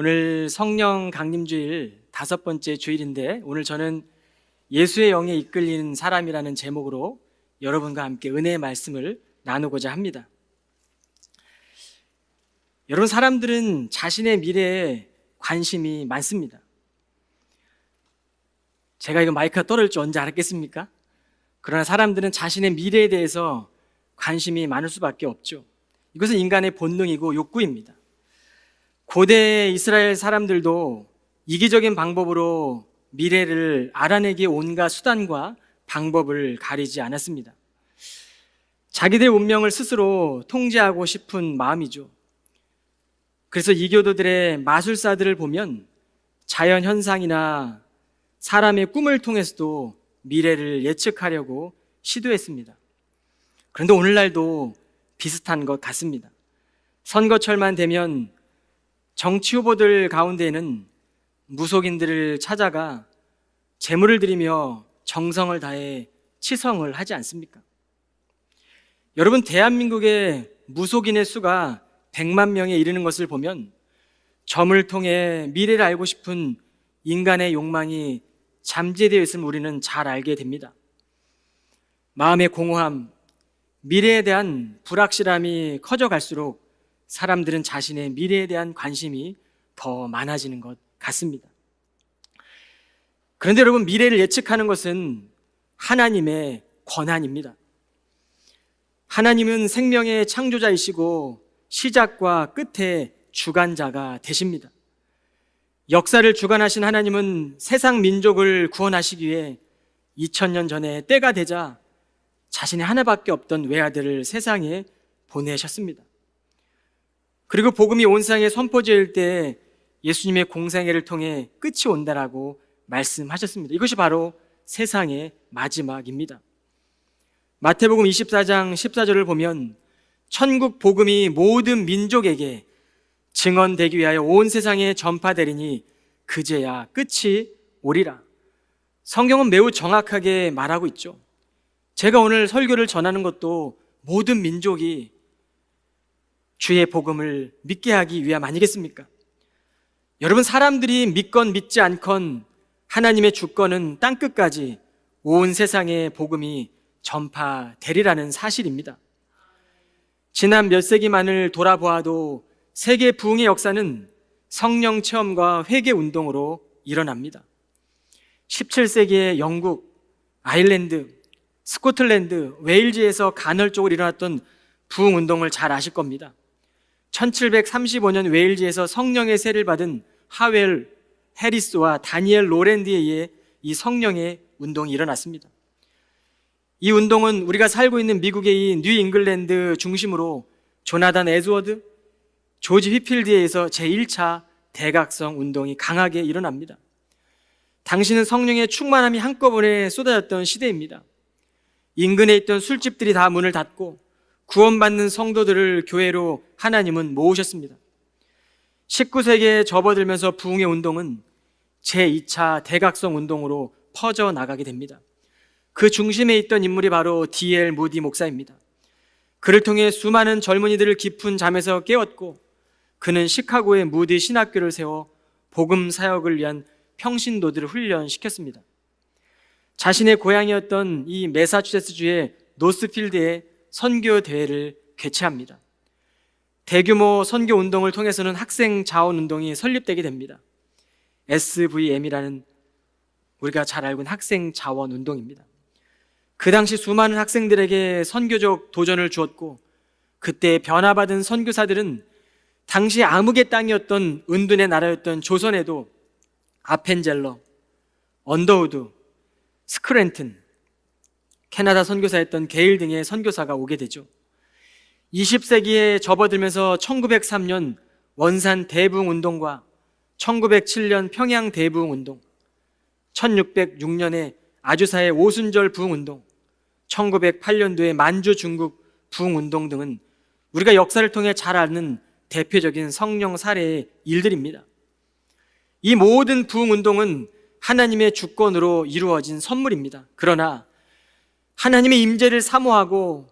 오늘 성령 강림주일 5번째 주일인데 오늘 저는 예수의 영에 이끌리는 사람이라는 제목으로 여러분과 함께 은혜의 말씀을 나누고자 합니다. 여러분, 사람들은 자신의 미래에 관심이 많습니다. 제가 이거 마이크가 떨어질 줄 언제 알았겠습니까? 그러나 사람들은 자신의 미래에 대해서 관심이 많을 수밖에 없죠. 이것은 인간의 본능이고 욕구입니다. 고대 이스라엘 사람들도 이기적인 방법으로 미래를 알아내기 온갖 수단과 방법을 가리지 않았습니다. 자기들의 운명을 스스로 통제하고 싶은 마음이죠. 그래서 이교도들의 마술사들을 보면 자연 현상이나 사람의 꿈을 통해서도 미래를 예측하려고 시도했습니다. 그런데 오늘날도 비슷한 것 같습니다. 선거철만 되면 정치 후보들 가운데는 무속인들을 찾아가 제물을 드리며 정성을 다해 치성을 하지 않습니까? 여러분, 대한민국의 무속인의 수가 100만 명에 이르는 것을 보면 점을 통해 미래를 알고 싶은 인간의 욕망이 잠재되어 있음을 우리는 잘 알게 됩니다. 마음의 공허함, 미래에 대한 불확실함이 커져갈수록 사람들은 자신의 미래에 대한 관심이 더 많아지는 것 같습니다. 그런데 여러분, 미래를 예측하는 것은 하나님의 권한입니다. 하나님은 생명의 창조자이시고 시작과 끝의 주관자가 되십니다. 역사를 주관하신 하나님은 세상 민족을 구원하시기 위해 2000년 전에 때가 되자 자신의 하나밖에 없던 외아들을 세상에 보내셨습니다. 그리고 복음이 온 세상에 선포될 때 예수님의 공생애를 통해 끝이 온다라고 말씀하셨습니다. 이것이 바로 세상의 마지막입니다. 마태복음 24장 14절을 보면 천국 복음이 모든 민족에게 증언되기 위하여 온 세상에 전파되리니 그제야 끝이 오리라. 성경은 매우 정확하게 말하고 있죠. 제가 오늘 설교를 전하는 것도 모든 민족이 주의 복음을 믿게 하기 위함 아니겠습니까? 여러분, 사람들이 믿건 믿지 않건 하나님의 주권은 땅끝까지 온 세상에 복음이 전파되리라는 사실입니다. 지난 몇 세기만을 돌아보아도 세계 부흥의 역사는 성령 체험과 회개 운동으로 일어납니다. 17세기에 영국, 아일랜드, 스코틀랜드, 웨일즈에서 간헐적으로 일어났던 부흥 운동을 잘 아실 겁니다. 1735년 웨일즈에서 성령의 세를 받은 하웰 해리스와 다니엘 로랜드에 의해 이 성령의 운동이 일어났습니다. 이 운동은 우리가 살고 있는 미국의 이 뉴 잉글랜드 중심으로 조나단 에즈워드, 조지 휘필드에 의해서 제1차 대각성 운동이 강하게 일어납니다. 당시는 성령의 충만함이 한꺼번에 쏟아졌던 시대입니다. 인근에 있던 술집들이 다 문을 닫고 구원받는 성도들을 교회로 하나님은 모으셨습니다. 19세기에 접어들면서 부흥의 운동은 제2차 대각성 운동으로 퍼져나가게 됩니다. 그 중심에 있던 인물이 바로 D.L. 무디 목사입니다. 그를 통해 수많은 젊은이들을 깊은 잠에서 깨웠고 그는 시카고에 무디 신학교를 세워 복음 사역을 위한 평신도들을 훈련시켰습니다. 자신의 고향이었던 이 매사추세츠주의 노스필드에 선교 대회를 개최합니다. 대규모 선교 운동을 통해서는 학생 자원 운동이 설립되게 됩니다. SVM이라는 우리가 잘 알고 있는 학생 자원 운동입니다. 그 당시 수많은 학생들에게 선교적 도전을 주었고 그때 변화받은 선교사들은 당시 암흑의 땅이었던 은둔의 나라였던 조선에도 아펜젤러, 언더우드, 스크랜튼, 캐나다 선교사였던 게일 등의 선교사가 오게 되죠. 20세기에 접어들면서 1903년 원산 대부흥 운동과 1907년 평양 대부흥 운동, 1606년에 아주사의 오순절 부흥 운동, 1908년도에 만주 중국 부흥 운동 등은 우리가 역사를 통해 잘 아는 대표적인 성령 사례의 일들입니다. 이 모든 부흥 운동은 하나님의 주권으로 이루어진 선물입니다. 그러나 하나님의 임재를 사모하고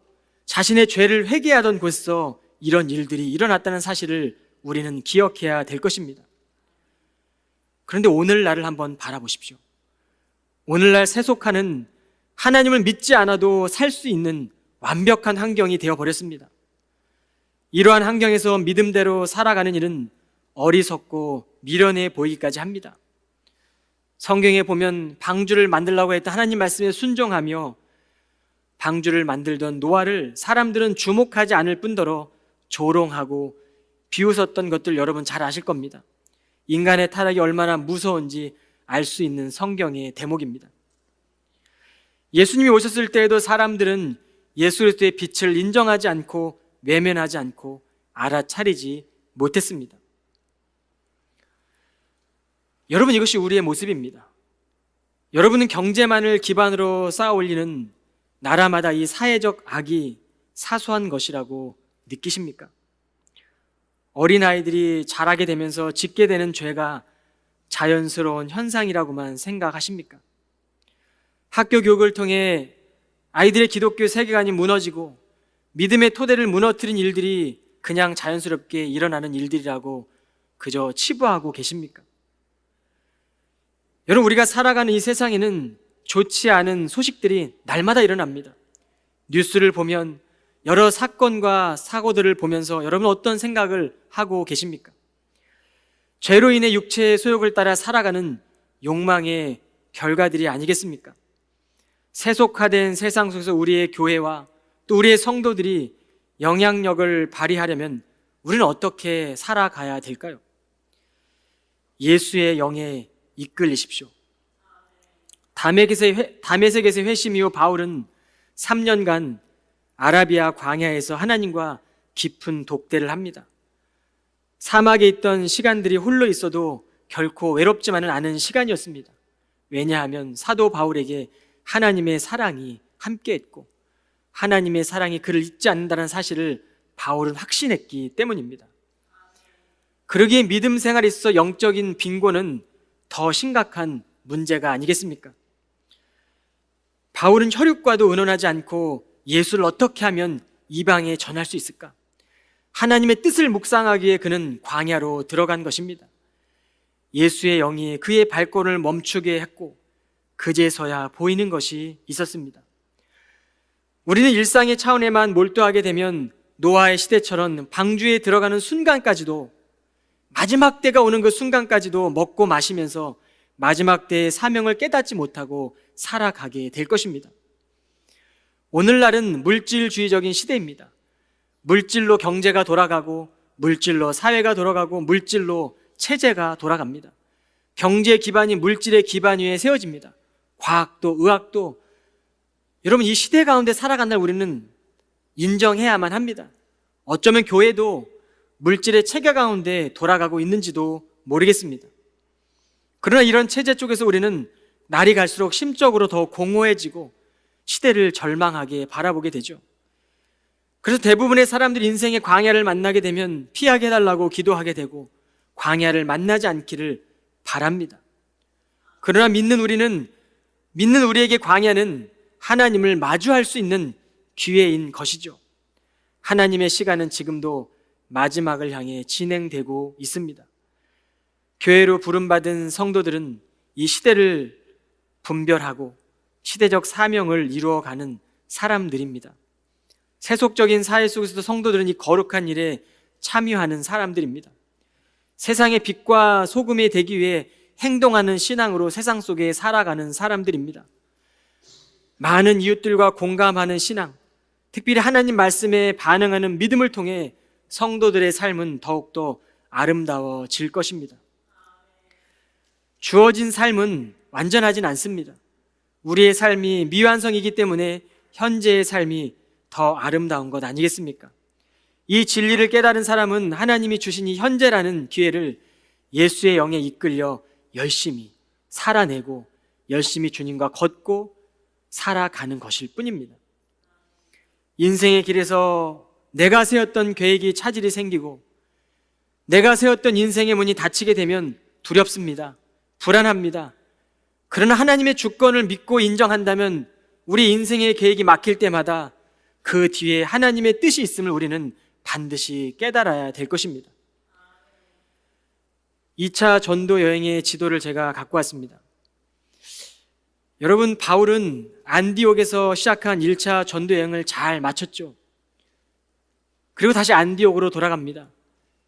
자신의 죄를 회개하던 곳에서 이런 일들이 일어났다는 사실을 우리는 기억해야 될 것입니다. 그런데 오늘날을 한번 바라보십시오. 오늘날 세속화는 하나님을 믿지 않아도 살 수 있는 완벽한 환경이 되어버렸습니다. 이러한 환경에서 믿음대로 살아가는 일은 어리석고 미련해 보이기까지 합니다. 성경에 보면 방주를 만들라고 했던 하나님 말씀에 순종하며 방주를 만들던 노아를 사람들은 주목하지 않을 뿐더러 조롱하고 비웃었던 것들 여러분 잘 아실 겁니다. 인간의 타락이 얼마나 무서운지 알 수 있는 성경의 대목입니다. 예수님이 오셨을 때에도 사람들은 예수 그리스도의 빛을 인정하지 않고 외면하지 않고 알아차리지 못했습니다. 여러분, 이것이 우리의 모습입니다. 여러분은 경제만을 기반으로 쌓아 올리는 나라마다 이 사회적 악이 사소한 것이라고 느끼십니까? 어린아이들이 자라게 되면서 짓게 되는 죄가 자연스러운 현상이라고만 생각하십니까? 학교 교육을 통해 아이들의 기독교 세계관이 무너지고 믿음의 토대를 무너뜨린 일들이 그냥 자연스럽게 일어나는 일들이라고 그저 치부하고 계십니까? 여러분, 우리가 살아가는 이 세상에는 좋지 않은 소식들이 날마다 일어납니다. 뉴스를 보면 여러 사건과 사고들을 보면서 여러분 어떤 생각을 하고 계십니까? 죄로 인해 육체의 소욕을 따라 살아가는 욕망의 결과들이 아니겠습니까? 세속화된 세상 속에서 우리의 교회와 또 우리의 성도들이 영향력을 발휘하려면 우리는 어떻게 살아가야 될까요? 예수의 영에 이끌리십시오. 다메섹에서 회심 이후 바울은 3년간 아라비아 광야에서 하나님과 깊은 독대를 합니다. 사막에 있던 시간들이 홀로 있어도 결코 외롭지만은 않은 시간이었습니다. 왜냐하면 사도 바울에게 하나님의 사랑이 함께했고 하나님의 사랑이 그를 잊지 않는다는 사실을 바울은 확신했기 때문입니다. 그러기에 믿음 생활에 있어 영적인 빈곤은 더 심각한 문제가 아니겠습니까? 바울은 혈육과도 의논하지 않고 예수를 어떻게 하면 이방에 전할 수 있을까? 하나님의 뜻을 묵상하기 위해 그는 광야로 들어간 것입니다. 예수의 영이 그의 발걸음을 멈추게 했고 그제서야 보이는 것이 있었습니다. 우리는 일상의 차원에만 몰두하게 되면 노아의 시대처럼 방주에 들어가는 순간까지도, 마지막 때가 오는 그 순간까지도 먹고 마시면서 마지막 때의 사명을 깨닫지 못하고 살아가게 될 것입니다. 오늘날은 물질주의적인 시대입니다. 물질로 경제가 돌아가고 물질로 사회가 돌아가고 물질로 체제가 돌아갑니다. 경제 기반이 물질의 기반 위에 세워집니다. 과학도 의학도. 여러분, 이 시대 가운데 살아간다는 우리는 인정해야만 합니다. 어쩌면 교회도 물질의 체계 가운데 돌아가고 있는지도 모르겠습니다. 그러나 이런 체제 쪽에서 우리는 날이 갈수록 심적으로 더 공허해지고 시대를 절망하게 바라보게 되죠. 그래서 대부분의 사람들이 인생의 광야를 만나게 되면 피하게 해달라고 기도하게 되고 광야를 만나지 않기를 바랍니다. 그러나 믿는 우리에게 광야는 하나님을 마주할 수 있는 기회인 것이죠. 하나님의 시간은 지금도 마지막을 향해 진행되고 있습니다. 교회로 부름받은 성도들은 이 시대를 분별하고 시대적 사명을 이루어가는 사람들입니다. 세속적인 사회 속에서도 성도들은 이 거룩한 일에 참여하는 사람들입니다. 세상의 빛과 소금이 되기 위해 행동하는 신앙으로 세상 속에 살아가는 사람들입니다. 많은 이웃들과 공감하는 신앙, 특별히 하나님 말씀에 반응하는 믿음을 통해 성도들의 삶은 더욱더 아름다워질 것입니다. 주어진 삶은 완전하진 않습니다. 우리의 삶이 미완성이기 때문에 현재의 삶이 더 아름다운 것 아니겠습니까? 이 진리를 깨달은 사람은 하나님이 주신 이 현재라는 기회를 예수의 영에 이끌려 열심히 살아내고 열심히 주님과 걷고 살아가는 것일 뿐입니다. 인생의 길에서 내가 세웠던 계획이 차질이 생기고 내가 세웠던 인생의 문이 닫히게 되면 두렵습니다. 불안합니다. 그러나 하나님의 주권을 믿고 인정한다면 우리 인생의 계획이 막힐 때마다 그 뒤에 하나님의 뜻이 있음을 우리는 반드시 깨달아야 될 것입니다. 2차 전도 여행의 지도를 제가 갖고 왔습니다. 여러분, 바울은 안디옥에서 시작한 1차 전도 여행을 잘 마쳤죠. 그리고 다시 안디옥으로 돌아갑니다.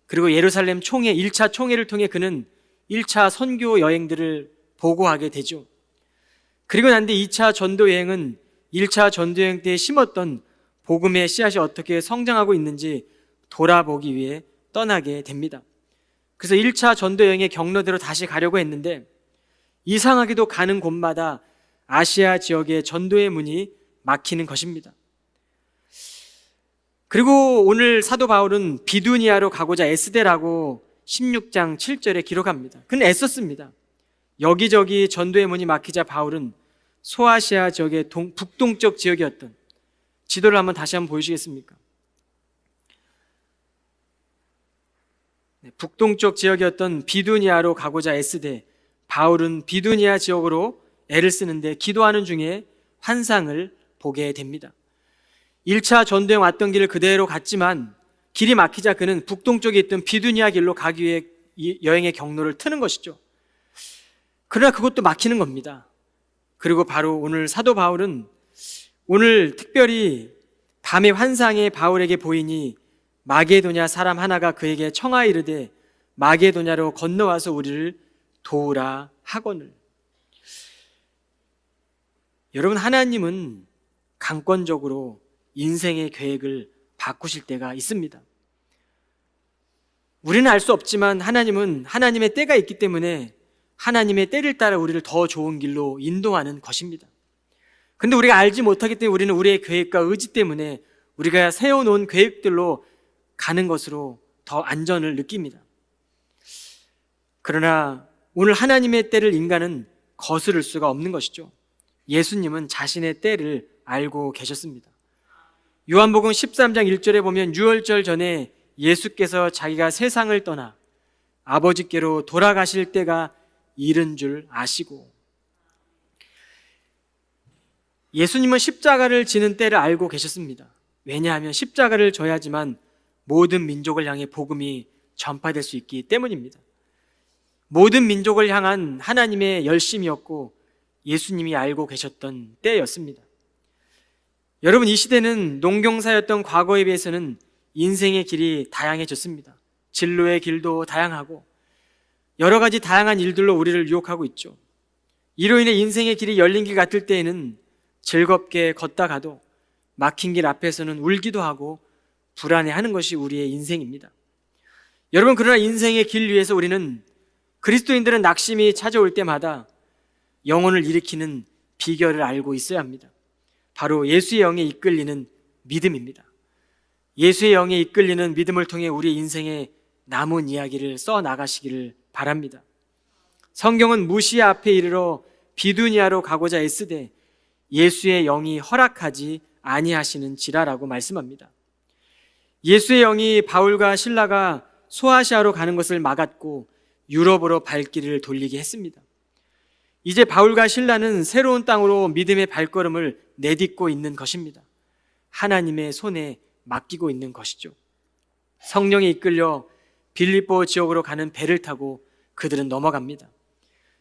그리고 예루살렘 총회, 1차 총회를 통해 그는 1차 선교 여행들을 보고하게 되죠. 그리고 난 뒤 2차 전도 여행은 1차 전도 여행 때 심었던 복음의 씨앗이 어떻게 성장하고 있는지 돌아보기 위해 떠나게 됩니다. 그래서 1차 전도 여행의 경로대로 다시 가려고 했는데 이상하게도 가는 곳마다 아시아 지역의 전도의 문이 막히는 것입니다. 그리고 오늘 사도 바울은 비두니아로 가고자 애쓰되라고 16장 7절에 기록합니다. 그는 애썼습니다. 여기저기 전도의 문이 막히자 바울은 소아시아 지역의 북동쪽 지역이었던, 지도를 다시 한번 보여주시겠습니까? 북동쪽 지역이었던 비두니아로 가고자 애쓰되 바울은 비두니아 지역으로 애를 쓰는데 기도하는 중에 환상을 보게 됩니다. 1차 전도행 왔던 길을 그대로 갔지만 길이 막히자 그는 북동쪽에 있던 비두니아 길로 가기 위해 여행의 경로를 트는 것이죠. 그러나 그것도 막히는 겁니다. 그리고 바로 오늘 사도 바울은 오늘 특별히 밤의 환상에 바울에게 보이니 마게도냐 사람 하나가 그에게 청하여 이르되 마게도냐로 건너와서 우리를 도우라 하거늘. 여러분, 하나님은 강권적으로 인생의 계획을 바꾸실 때가 있습니다. 우리는 알 수 없지만 하나님은 하나님의 때가 있기 때문에 하나님의 때를 따라 우리를 더 좋은 길로 인도하는 것입니다. 근데 우리가 알지 못하기 때문에 우리는 우리의 계획과 의지 때문에 우리가 세워놓은 계획들로 가는 것으로 더 안전을 느낍니다. 그러나 오늘 하나님의 때를 인간은 거스를 수가 없는 것이죠. 예수님은 자신의 때를 알고 계셨습니다. 요한복음 13장 1절에 보면 유월절 전에 예수께서 자기가 세상을 떠나 아버지께로 돌아가실 때가 이른 줄 아시고, 예수님은 십자가를 지는 때를 알고 계셨습니다. 왜냐하면 십자가를 져야지만 모든 민족을 향해 복음이 전파될 수 있기 때문입니다. 모든 민족을 향한 하나님의 열심이었고 예수님이 알고 계셨던 때였습니다. 여러분, 이 시대는 농경사였던 과거에 비해서는 인생의 길이 다양해졌습니다. 진로의 길도 다양하고 여러 가지 다양한 일들로 우리를 유혹하고 있죠. 이로 인해 인생의 길이 열린 길 같을 때에는 즐겁게 걷다가도 막힌 길 앞에서는 울기도 하고 불안해하는 것이 우리의 인생입니다. 여러분, 그러나 인생의 길 위에서 우리는, 그리스도인들은 낙심이 찾아올 때마다 영혼을 일으키는 비결을 알고 있어야 합니다. 바로 예수의 영에 이끌리는 믿음입니다. 예수의 영에 이끌리는 믿음을 통해 우리 인생의 남은 이야기를 써나가시기를 바랍니다. 성경은 무시야 앞에 이르러 비두니아로 가고자 애쓰되 예수의 영이 허락하지 아니하시는지라라고 말씀합니다. 예수의 영이 바울과 실라가 소아시아로 가는 것을 막았고 유럽으로 발길을 돌리게 했습니다. 이제 바울과 실라는 새로운 땅으로 믿음의 발걸음을 내딛고 있는 것입니다. 하나님의 손에 맡기고 있는 것이죠. 성령에 이끌려 빌립보 지역으로 가는 배를 타고 그들은 넘어갑니다.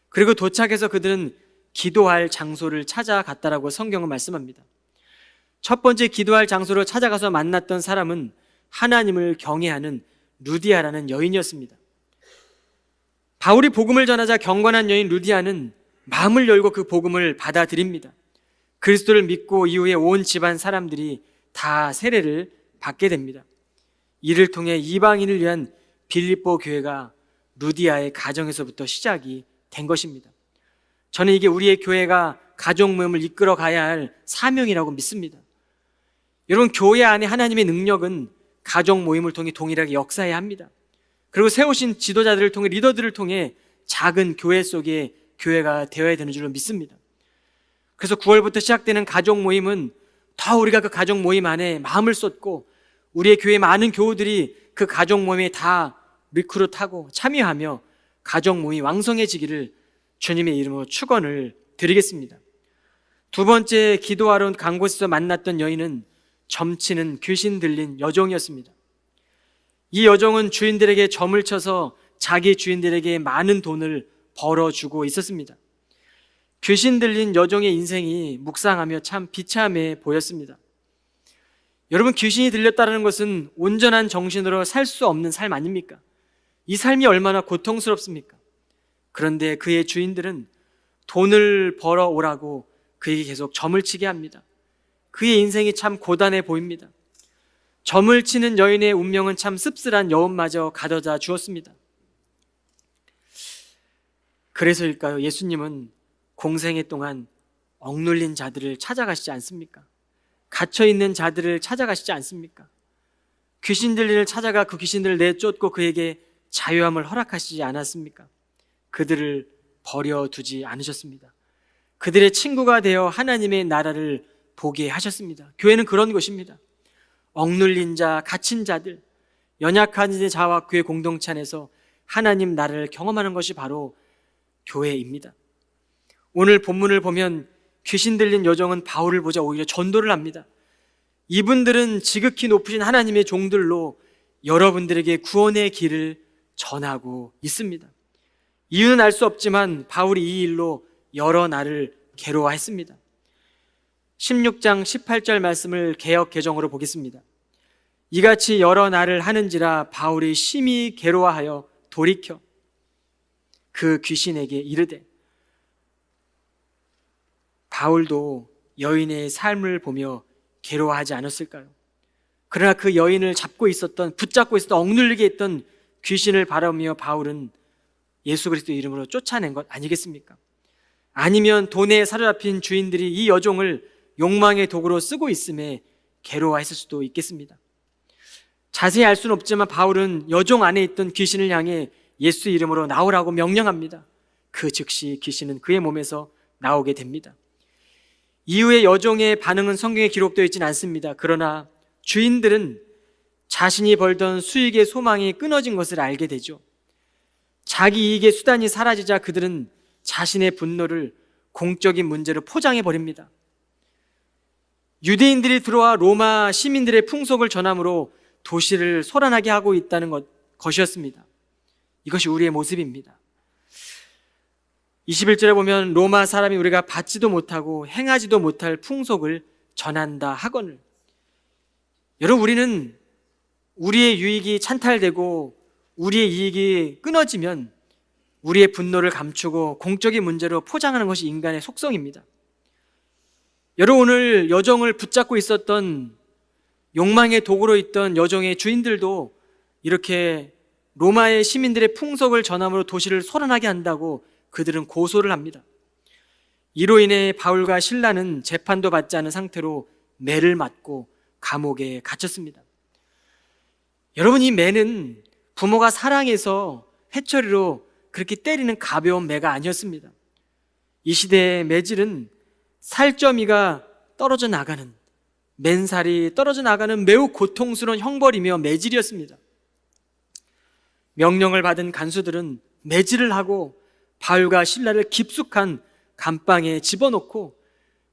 그리고 도착해서 그들은 기도할 장소를 찾아갔다라고 성경은 말씀합니다. 첫 번째 기도할 장소로 찾아가서 만났던 사람은 하나님을 경외하는 루디아라는 여인이었습니다. 바울이 복음을 전하자 경건한 여인 루디아는 마음을 열고 그 복음을 받아들입니다. 그리스도를 믿고 이후에 온 집안 사람들이 다 세례를 받게 됩니다. 이를 통해 이방인을 위한 빌립보 교회가 루디아의 가정에서부터 시작이 된 것입니다. 저는 이게 우리의 교회가 가족 모임을 이끌어 가야 할 사명이라고 믿습니다. 여러분, 교회 안에 하나님의 능력은 가족 모임을 통해 동일하게 역사해야 합니다. 그리고 세우신 지도자들을 통해, 리더들을 통해 작은 교회 속에 교회가 되어야 되는 줄로 믿습니다. 그래서 9월부터 시작되는 가족 모임은 더 우리가 그 가족 모임 안에 마음을 쏟고 우리의 교회 많은 교우들이 그 가족 모임에 다 리크루트하고 참여하며 가족 모임이 왕성해지기를 주님의 이름으로 축원을 드리겠습니다. 두 번째 기도하러 간 곳에서 만났던 여인은 점치는 귀신 들린 여종이었습니다. 이 여종은 주인들에게 점을 쳐서 자기 주인들에게 많은 돈을 벌어주고 있었습니다. 귀신 들린 여종의 인생이 묵상하며 참 비참해 보였습니다. 여러분, 귀신이 들렸다는 것은 온전한 정신으로 살 수 없는 삶 아닙니까? 이 삶이 얼마나 고통스럽습니까? 그런데 그의 주인들은 돈을 벌어오라고 그에게 계속 점을 치게 합니다. 그의 인생이 참 고단해 보입니다. 점을 치는 여인의 운명은 참 씁쓸한 여운마저 가져다 주었습니다. 그래서일까요? 예수님은 공생애 동안 억눌린 자들을 찾아가시지 않습니까? 갇혀있는 자들을 찾아가시지 않습니까? 귀신 들린을 찾아가 그 귀신들을 내쫓고 그에게 자유함을 허락하시지 않았습니까? 그들을 버려두지 않으셨습니다. 그들의 친구가 되어 하나님의 나라를 보게 하셨습니다. 교회는 그런 것입니다. 억눌린 자, 갇힌 자들, 연약한 자와 교회 공동체 안에서 하나님 나라를 경험하는 것이 바로 교회입니다. 오늘 본문을 보면 귀신 들린 여종은 바울을 보자 오히려 전도를 합니다. 이분들은 지극히 높으신 하나님의 종들로 여러분들에게 구원의 길을 전하고 있습니다. 이유는 알 수 없지만 바울이 이 일로 여러 날을 괴로워했습니다. 16장 18절 말씀을 개역 개정으로 보겠습니다. 이같이 여러 날을 하는지라 바울이 심히 괴로워하여 돌이켜 그 귀신에게 이르되, 바울도 여인의 삶을 보며 괴로워하지 않았을까요? 그러나 그 여인을 붙잡고 있었던 억눌리게 했던 귀신을 바라보며 바울은 예수 그리스도의 이름으로 쫓아낸 것 아니겠습니까? 아니면 돈에 사로잡힌 주인들이 이 여종을 욕망의 도구로 쓰고 있음에 괴로워했을 수도 있겠습니다. 자세히 알 수는 없지만 바울은 여종 안에 있던 귀신을 향해 예수 이름으로 나오라고 명령합니다. 그 즉시 귀신은 그의 몸에서 나오게 됩니다. 이후에 여종의 반응은 성경에 기록되어 있지는 않습니다. 그러나 주인들은 자신이 벌던 수익의 소망이 끊어진 것을 알게 되죠. 자기 이익의 수단이 사라지자 그들은 자신의 분노를 공적인 문제로 포장해 버립니다. 유대인들이 들어와 로마 시민들의 풍속을 전함으로 도시를 소란하게 하고 있다는 것이었습니다. 이것이 우리의 모습입니다. 21절에 보면 로마 사람이 우리가 받지도 못하고 행하지도 못할 풍속을 전한다 하거늘. 여러분, 우리는 우리의 유익이 찬탈되고 우리의 이익이 끊어지면 우리의 분노를 감추고 공적인 문제로 포장하는 것이 인간의 속성입니다. 여러분, 오늘 여종을 붙잡고 있었던 욕망의 도구로 있던 여종의 주인들도 이렇게 로마의 시민들의 풍속을 전함으로 도시를 소란하게 한다고 그들은 고소를 합니다. 이로 인해 바울과 실라는 재판도 받지 않은 상태로 매를 맞고 감옥에 갇혔습니다. 여러분, 이 매는 부모가 사랑해서 회초리로 그렇게 때리는 가벼운 매가 아니었습니다. 이 시대의 매질은 살점이가 떨어져 나가는, 맨살이 떨어져 나가는 매우 고통스러운 형벌이며 매질이었습니다. 명령을 받은 간수들은 매질을 하고 바울과 실라를 깊숙한 감방에 집어넣고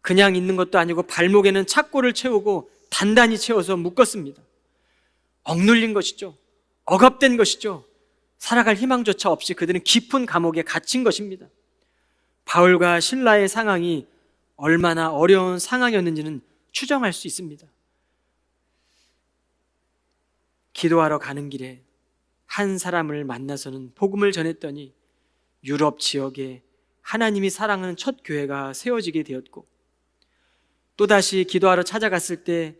그냥 있는 것도 아니고 발목에는 착고를 채우고 단단히 채워서 묶었습니다. 억눌린 것이죠. 억압된 것이죠. 살아갈 희망조차 없이 그들은 깊은 감옥에 갇힌 것입니다. 바울과 실라의 상황이 얼마나 어려운 상황이었는지는 추정할 수 있습니다. 기도하러 가는 길에 한 사람을 만나서는 복음을 전했더니 유럽 지역에 하나님이 사랑하는 첫 교회가 세워지게 되었고, 또다시 기도하러 찾아갔을 때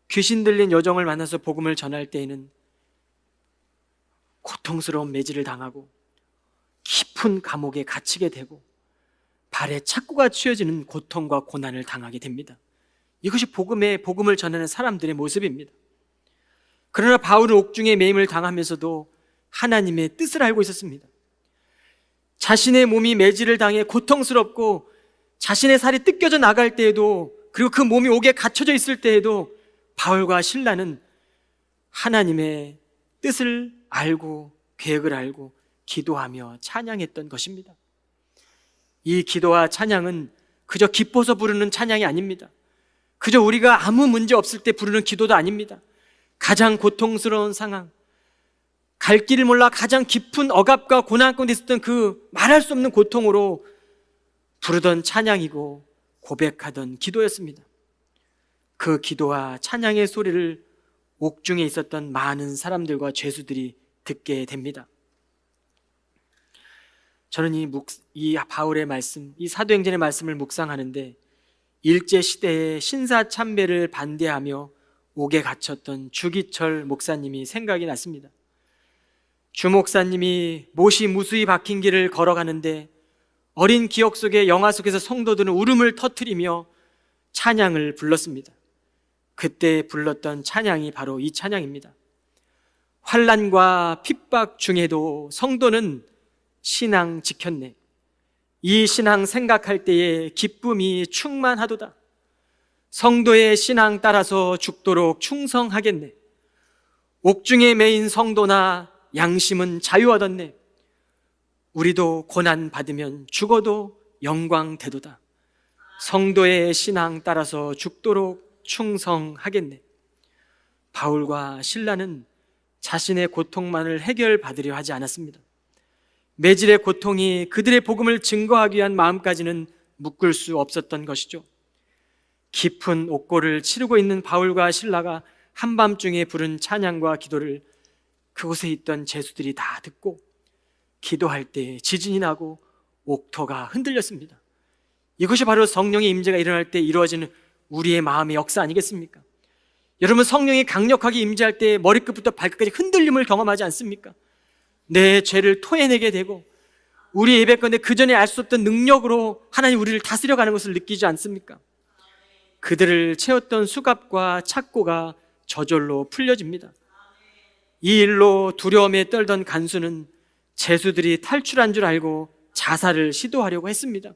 귀신 들린 여종을 만나서 복음을 전할 때에는 고통스러운 매질을 당하고 깊은 감옥에 갇히게 되고 발에 착고가 쥐어지는 고통과 고난을 당하게 됩니다. 이것이 복음을 전하는 사람들의 모습입니다. 그러나 바울은 옥중에 매임을 당하면서도 하나님의 뜻을 알고 있었습니다. 자신의 몸이 매질을 당해 고통스럽고 자신의 살이 뜯겨져 나갈 때에도, 그리고 그 몸이 옥에 갇혀져 있을 때에도 바울과 실라는 하나님의 뜻을 알고 계획을 알고 기도하며 찬양했던 것입니다. 이 기도와 찬양은 그저 기뻐서 부르는 찬양이 아닙니다. 그저 우리가 아무 문제 없을 때 부르는 기도도 아닙니다. 가장 고통스러운 상황, 갈 길을 몰라 가장 깊은 억압과 고난 가운데 있었던 그 말할 수 없는 고통으로 부르던 찬양이고 고백하던 기도였습니다. 그 기도와 찬양의 소리를 옥중에 있었던 많은 사람들과 죄수들이 듣게 됩니다. 저는 이 바울의 말씀, 이 사도행전의 말씀을 묵상하는데 일제시대의 신사참배를 반대하며 옥에 갇혔던 주기철 목사님이 생각이 났습니다. 주 목사님이 못이 무수히 박힌 길을 걸어가는데 어린 기억 속에 영화 속에서 성도들은 울음을 터뜨리며 찬양을 불렀습니다. 그때 불렀던 찬양이 바로 이 찬양입니다. 환난과 핍박 중에도 성도는 신앙 지켰네. 이 신앙 생각할 때에 기쁨이 충만하도다. 성도의 신앙 따라서 죽도록 충성하겠네. 옥중에 매인 성도나 양심은 자유 얻었네. 우리도 고난 받으면 죽어도 영광 되도다. 성도의 신앙 따라서 죽도록 충성하겠네. 바울과 실라는 자신의 고통만을 해결받으려 하지 않았습니다. 매질의 고통이 그들의 복음을 증거하기 위한 마음까지는 묶을 수 없었던 것이죠. 깊은 옥고를 치르고 있는 바울과 실라가 한밤중에 부른 찬양과 기도를 그곳에 있던 죄수들이 다 듣고 기도할 때 지진이 나고 옥토가 흔들렸습니다. 이것이 바로 성령의 임재가 일어날 때 이루어지는 우리의 마음의 역사 아니겠습니까? 여러분, 성령이 강력하게 임재할 때 머리끝부터 발끝까지 흔들림을 경험하지 않습니까? 내 죄를 토해내게 되고 우리 예배가운데 그전에 알 수 없던 능력으로 하나님 우리를 다스려가는 것을 느끼지 않습니까? 그들을 채웠던 수갑과 착고가 저절로 풀려집니다. 이 일로 두려움에 떨던 간수는 죄수들이 탈출한 줄 알고 자살을 시도하려고 했습니다.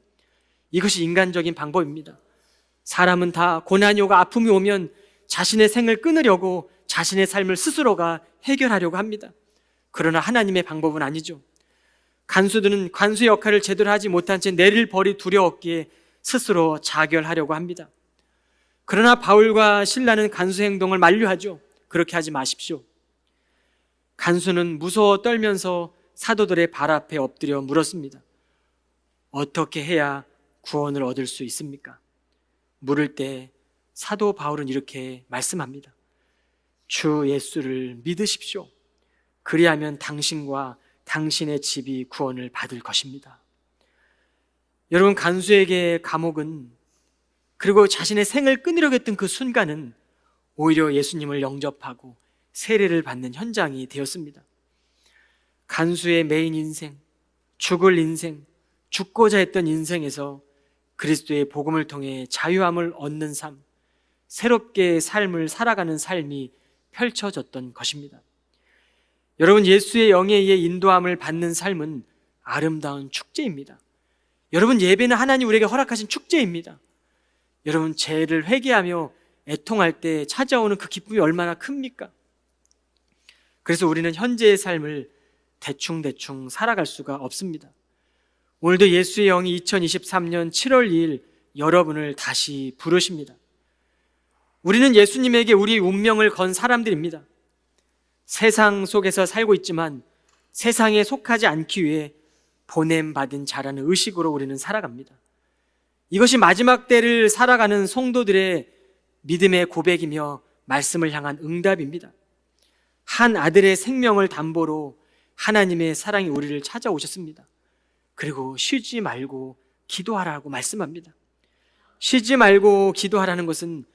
이것이 인간적인 방법입니다. 사람은 다 고난이 오고 아픔이 오면 자신의 생을 끊으려고 자신의 삶을 스스로가 해결하려고 합니다. 그러나 하나님의 방법은 아니죠. 간수들은 간수의 역할을 제대로 하지 못한 채 내릴 벌이 두려웠기에 스스로 자결하려고 합니다. 그러나 바울과 실라는 간수 행동을 만류하죠. 그렇게 하지 마십시오. 간수는 무서워 떨면서 사도들의 발 앞에 엎드려 물었습니다. 어떻게 해야 구원을 얻을 수 있습니까? 물을 때 사도 바울은 이렇게 말씀합니다. 주 예수를 믿으십시오. 그리하면 당신과 당신의 집이 구원을 받을 것입니다. 여러분, 간수에게 감옥은, 그리고 자신의 생을 끊으려고 했던 그 순간은 오히려 예수님을 영접하고 세례를 받는 현장이 되었습니다. 간수의 메인 인생, 죽을 인생, 죽고자 했던 인생에서 그리스도의 복음을 통해 자유함을 얻는 삶, 새롭게 삶을 살아가는 삶이 펼쳐졌던 것입니다. 여러분, 예수의 영에 의해 인도함을 받는 삶은 아름다운 축제입니다. 여러분, 예배는 하나님 우리에게 허락하신 축제입니다. 여러분, 죄를 회개하며 애통할 때 찾아오는 그 기쁨이 얼마나 큽니까? 그래서 우리는 현재의 삶을 대충대충 살아갈 수가 없습니다. 오늘도 예수의 영이 2023년 7월 2일 여러분을 다시 부르십니다. 우리는 예수님에게 우리 운명을 건 사람들입니다. 세상 속에서 살고 있지만 세상에 속하지 않기 위해 보냄받은 자라는 의식으로 우리는 살아갑니다. 이것이 마지막 때를 살아가는 성도들의 믿음의 고백이며 말씀을 향한 응답입니다. 한 아들의 생명을 담보로 하나님의 사랑이 우리를 찾아오셨습니다. 그리고 쉬지 말고 기도하라고 말씀합니다. 쉬지 말고 기도하라는 것은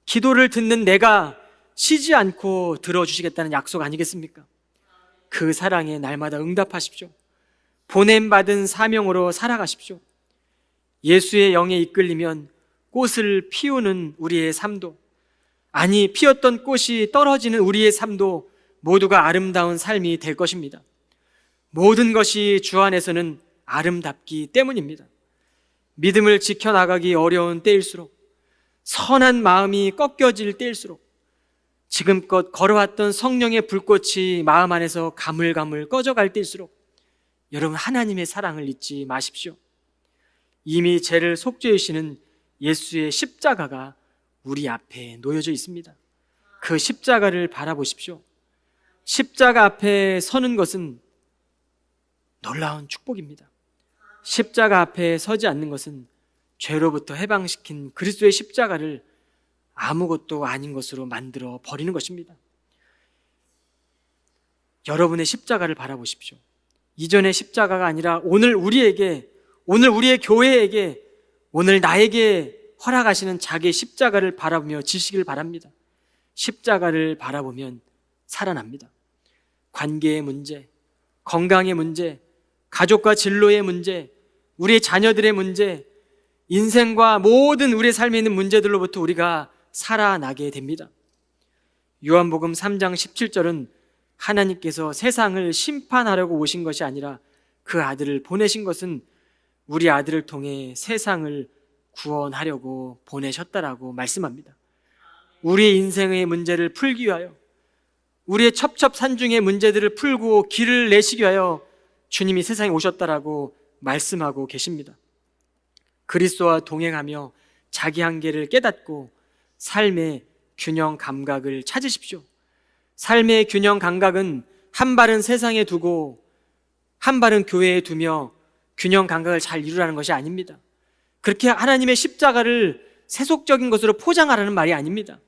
기도를 듣는 내가 쉬지 않고 들어주시겠다는 약속 아니겠습니까? 그 사랑에 날마다 응답하십시오. 보냄받은 사명으로 살아가십시오. 예수의 영에 이끌리면 꽃을 피우는 우리의 삶도, 아니 피었던 꽃이 떨어지는 우리의 삶도 모두가 아름다운 삶이 될 것입니다. 모든 것이 주 안에서는 아름답기 때문입니다. 믿음을 지켜나가기 어려운 때일수록, 선한 마음이 꺾여질 때일수록, 지금껏 걸어왔던 성령의 불꽃이 마음 안에서 가물가물 꺼져갈 때일수록 여러분, 하나님의 사랑을 잊지 마십시오. 이미 죄를 속죄해 주시는 예수의 십자가가 우리 앞에 놓여져 있습니다. 그 십자가를 바라보십시오. 십자가 앞에 서는 것은 놀라운 축복입니다. 십자가 앞에 서지 않는 것은 죄로부터 해방시킨 그리스도의 십자가를 아무것도 아닌 것으로 만들어 버리는 것입니다. 여러분의 십자가를 바라보십시오. 이전의 십자가가 아니라 오늘 우리에게, 오늘 우리의 교회에게, 오늘 나에게 허락하시는 자기의 십자가를 바라보며 지시길 바랍니다. 십자가를 바라보면 살아납니다. 관계의 문제, 건강의 문제, 가족과 진로의 문제, 우리의 자녀들의 문제, 인생과 모든 우리의 삶에 있는 문제들로부터 우리가 살아나게 됩니다. 요한복음 3장 17절은 하나님께서 세상을 심판하려고 오신 것이 아니라 그 아들을 보내신 것은 우리 아들을 통해 세상을 구원하려고 보내셨다라고 말씀합니다. 우리의 인생의 문제를 풀기 위하여, 우리의 첩첩산중의 문제들을 풀고 길을 내시기 위하여 주님이 세상에 오셨다라고 말씀하고 계십니다. 그리스도와 동행하며 자기 한계를 깨닫고 삶의 균형 감각을 찾으십시오. 삶의 균형 감각은 한 발은 세상에 두고 한 발은 교회에 두며 균형 감각을 잘 이루라는 것이 아닙니다. 그렇게 하나님의 십자가를 세속적인 것으로 포장하라는 말이 아닙니다.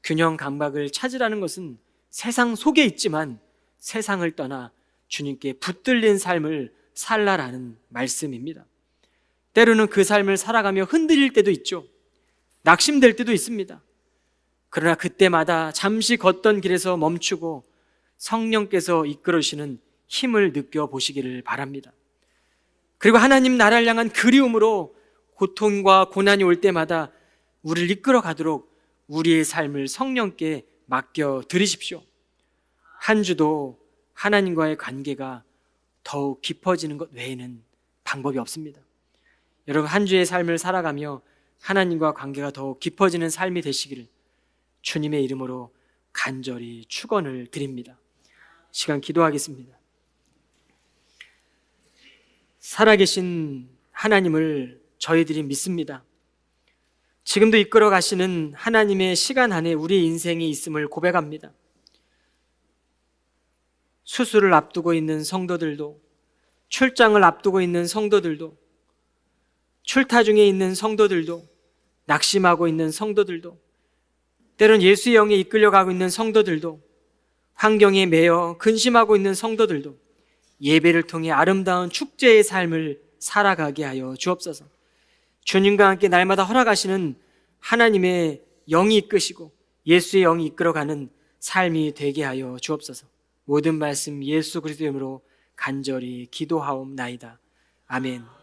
균형 감각을 찾으라는 것은 세상 속에 있지만 세상을 떠나 주님께 붙들린 삶을 살라라는 말씀입니다. 때로는 그 삶을 살아가며 흔들릴 때도 있죠. 낙심될 때도 있습니다. 그러나 그때마다 잠시 걷던 길에서 멈추고 성령께서 이끌으시는 힘을 느껴보시기를 바랍니다. 그리고 하나님 나라를 향한 그리움으로 고통과 고난이 올 때마다 우리를 이끌어 가도록 우리의 삶을 성령께 맡겨 드리십시오. 한 주도 하나님과의 관계가 더욱 깊어지는 것 외에는 방법이 없습니다. 여러분, 한 주의 삶을 살아가며 하나님과 관계가 더욱 깊어지는 삶이 되시기를 주님의 이름으로 간절히 축원을 드립니다. 시간 기도하겠습니다. 살아계신 하나님을 저희들이 믿습니다. 지금도 이끌어 가시는 하나님의 시간 안에 우리 인생이 있음을 고백합니다. 수술을 앞두고 있는 성도들도, 출장을 앞두고 있는 성도들도, 출타 중에 있는 성도들도, 낙심하고 있는 성도들도, 때론 예수의 영에 이끌려가고 있는 성도들도, 환경에 매여 근심하고 있는 성도들도 예배를 통해 아름다운 축제의 삶을 살아가게 하여 주옵소서. 주님과 함께 날마다 허락하시는 하나님의 영이 이끄시고 예수의 영이 이끌어가는 삶이 되게 하여 주옵소서. 모든 말씀 예수 그리스도의 이름으로 간절히 기도하옵나이다. 아멘.